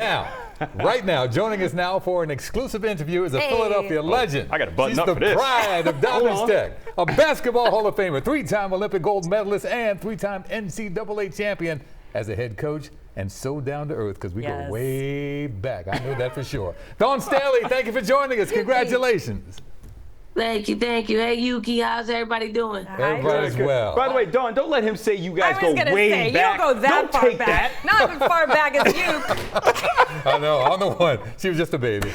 Right now, joining us now for an exclusive interview is a Philadelphia legend. I got to button She's up for this. the pride of Dawn Staley, a basketball Hall of Famer, 3-time Olympic gold medalist, and 3-time NCAA champion as a head coach, and so down to earth because we go way back. I know that for sure. Dawn Staley, thank you for joining us. Congratulations. Thank you. Hey, Yuki, how's everybody doing? Everybody's well. By the way, Dawn, don't let him say you guys go way back. You don't go that far back. Not as far back as you. I know, I'm the one. She was just a baby.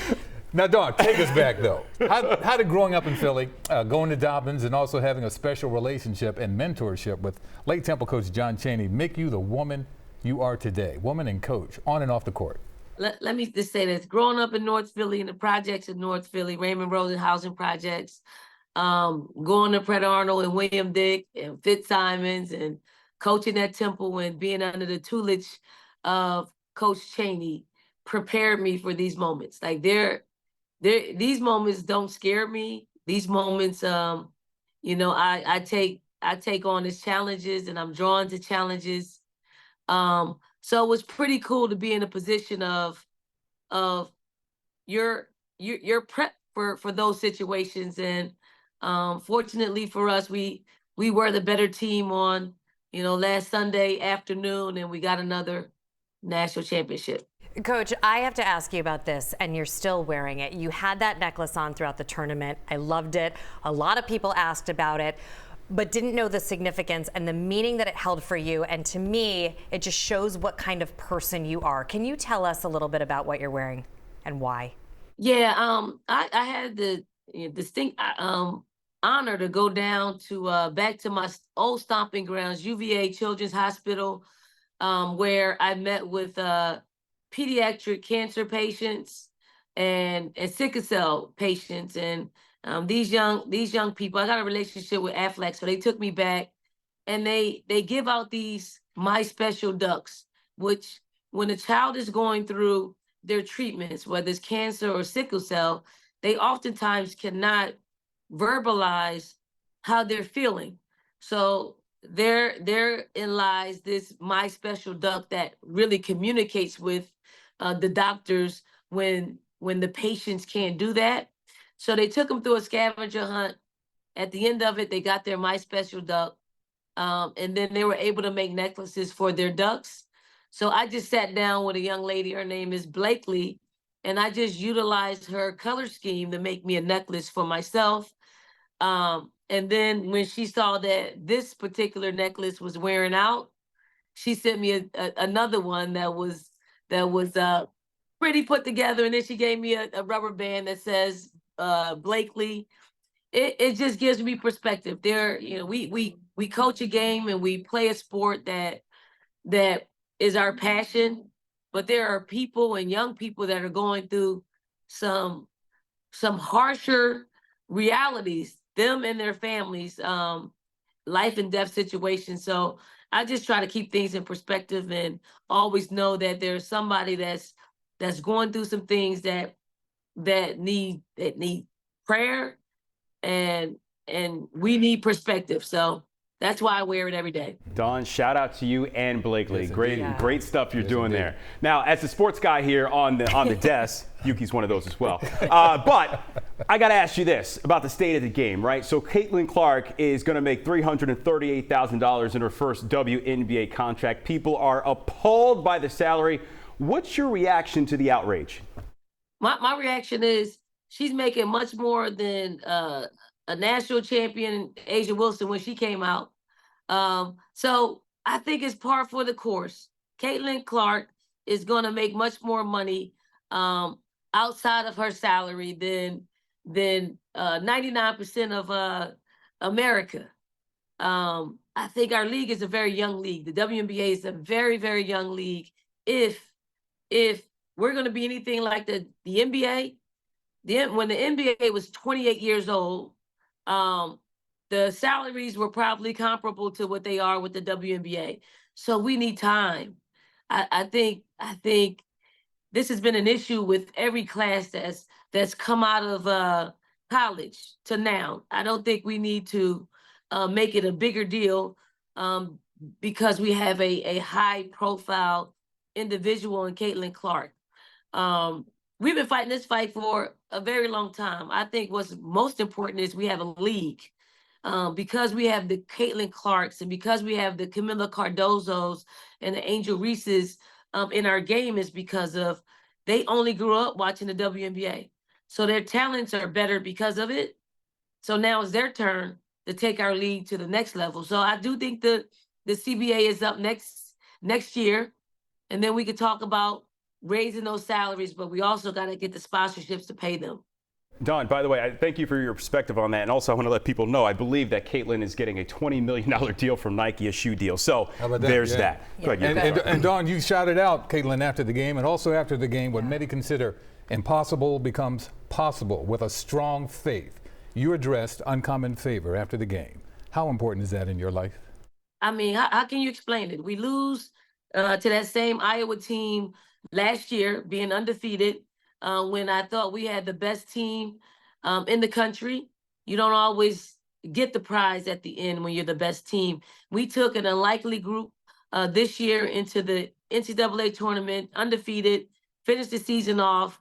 Now, Dawn, take us back, though. How did growing up in Philly, going to Dobbins, and also having a special relationship and mentorship with late Temple coach John Chaney make you the woman you are today, woman and coach, on and off the court? Let me just say this. Growing up in North Philly, in the projects in North Philly, Raymond Rosen housing projects, going to Pret Arnold and William Dick and Fitzsimons, and coaching at Temple and being under the tutelage of Coach Chaney prepared me for these moments. Like these moments don't scare me. These moments, I take on as challenges, and I'm drawn to challenges. So it was pretty cool to be in a position of you're prepped for those situations. And fortunately for us, we were the better team on, last Sunday afternoon, and we got another national championship. Coach, I have to ask you about this, and you're still wearing it. You had that necklace on throughout the tournament. I loved it. A lot of people asked about it, but didn't know the significance and the meaning that it held for you. And to me, it just shows what kind of person you are. Can you tell us a little bit about what you're wearing and why? Yeah, I had the distinct honor to go down to back to my old stomping grounds, UVA Children's Hospital, where I met with pediatric cancer patients and sickle cell patients, and these young people. I got a relationship with Aflac, so they took me back, and they give out these My Special Ducks, which when a child is going through their treatments, whether it's cancer or sickle cell, they oftentimes cannot verbalize how they're feeling. So therein lies this My Special Duck that really communicates with the doctors when the patients can't do that. So they took them through a scavenger hunt. At the end of it, they got their My Special Duck, and then they were able to make necklaces for their ducks. So I just sat down with a young lady, her name is Blakely, and I just utilized her color scheme to make me a necklace for myself. And then when she saw that this particular necklace was wearing out, she sent me another one that was pretty put together, and then she gave me a rubber band that says Blakely. It just gives me perspective. We coach a game and we play a sport that is our passion, but there are people and young people that are going through some harsher realities, them and their families, life and death situations. So I just try to keep things in perspective and always know that there's somebody that's going through some things that need prayer, and we need perspective. So that's why I wear it every day. Dawn, shout out to you and Blakely. Yes, great stuff you're doing there. Now, as the sports guy here on the desk, Yuki's one of those as well. But I got to ask you this about the state of the game, right? So Caitlin Clark is going to make $338,000 in her first WNBA contract. People are appalled by the salary. What's your reaction to the outrage? My reaction is she's making much more than a national champion, Asia Wilson, when she came out. So I think it's par for the course. Caitlin Clark is going to make much more money outside of her salary than 99% of America. I think our league is a very young league. The WNBA is a very, very young league. If we're going to be anything like the NBA, when the NBA was 28 years old, the salaries were probably comparable to what they are with the WNBA. So we need time. I think this has been an issue with every class that's come out of college to now. I don't think we need to make it a bigger deal because we have a high profile individual in Caitlin Clark. We've been fighting this fight for a very long time. I think what's most important is we have a league. Because we have the Caitlin Clarks and because we have the Camila Cardozos and the Angel Reeses in our game is because of they only grew up watching the WNBA. So their talents are better because of it. So now it's their turn to take our league to the next level. So I do think the CBA is up next year. And then we could talk about raising those salaries, but we also got to get the sponsorships to pay them. Don, by the way, I thank you for your perspective on that. And also, I want to let people know, I believe that Caitlin is getting a $20 million deal from Nike, a shoe deal. So there's that. Yeah. Go ahead, And Dawn, you shouted out Caitlin after the game, and also after the game, what many consider impossible becomes possible with a strong faith. You addressed uncommon favor after the game. How important is that in your life? I mean, how can you explain it? We lose to that same Iowa team last year, being undefeated. When I thought we had the best team in the country. You don't always get the prize at the end when you're the best team. We took an unlikely group this year into the NCAA tournament, undefeated, finished the season off.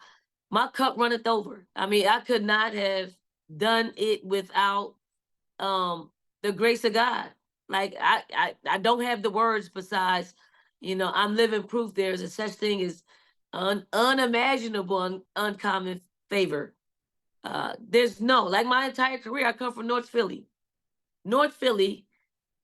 My cup runneth over. I mean, I could not have done it without the grace of God. Like, I don't have the words besides, I'm living proof there's a such thing as unimaginable, uncommon favor. There's like my entire career, I come from North Philly. North Philly,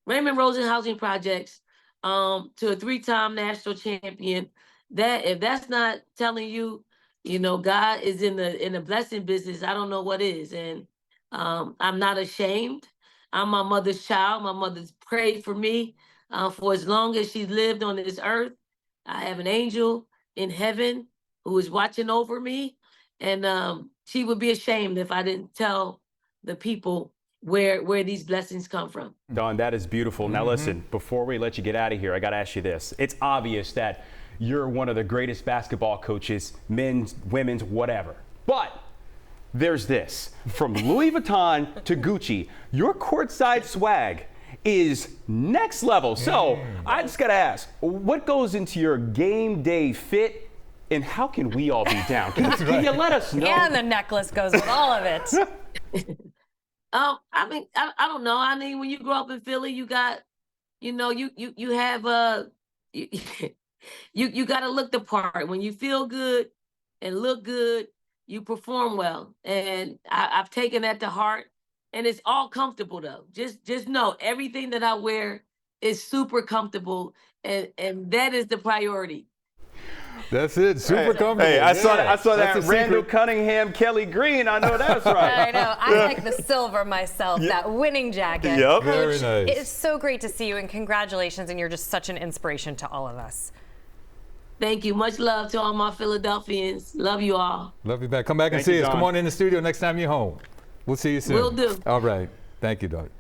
Raymond Rosen Housing Projects, to a 3-time national champion. That if that's not telling you, God is in the blessing business, I don't know what is. And I'm not ashamed. I'm my mother's child. My mother's prayed for me for as long as she's lived on this earth. I have an angel in heaven who is watching over me, and she would be ashamed if I didn't tell the people where these blessings come from. Dawn, that is beautiful. Now listen, before we let you get out of here, I got to ask you this. It's obvious that you're one of the greatest basketball coaches, men's, women's, whatever. But there's this. From Louis Vuitton to Gucci, your courtside swag is next level. So I just got to ask, what goes into your game day fit, and how can we all be down? Can you let us know? And the necklace goes with all of it. I mean, I don't know. I mean, when you grow up in Philly, you got, you have you got to look the part. When you feel good and look good, you perform well. And I've taken that to heart. And it's all comfortable though. Just know everything that I wear is super comfortable, and that is the priority. That's it. Super comfortable. Hey, I saw that That's Randall Cunningham, Kelly Green. I know that's right. I know. I like the silver myself, that winning jacket. Yep. Very Coach, nice. it's so great to see you, and congratulations, and you're just such an inspiration to all of us. Thank you. Much love to all my Philadelphians. Love you all. Love you back. Come back and Thank you, see us. Dawn. Come on in the studio next time you're home. We'll see you soon. Will do. All right. Thank you, Dawn.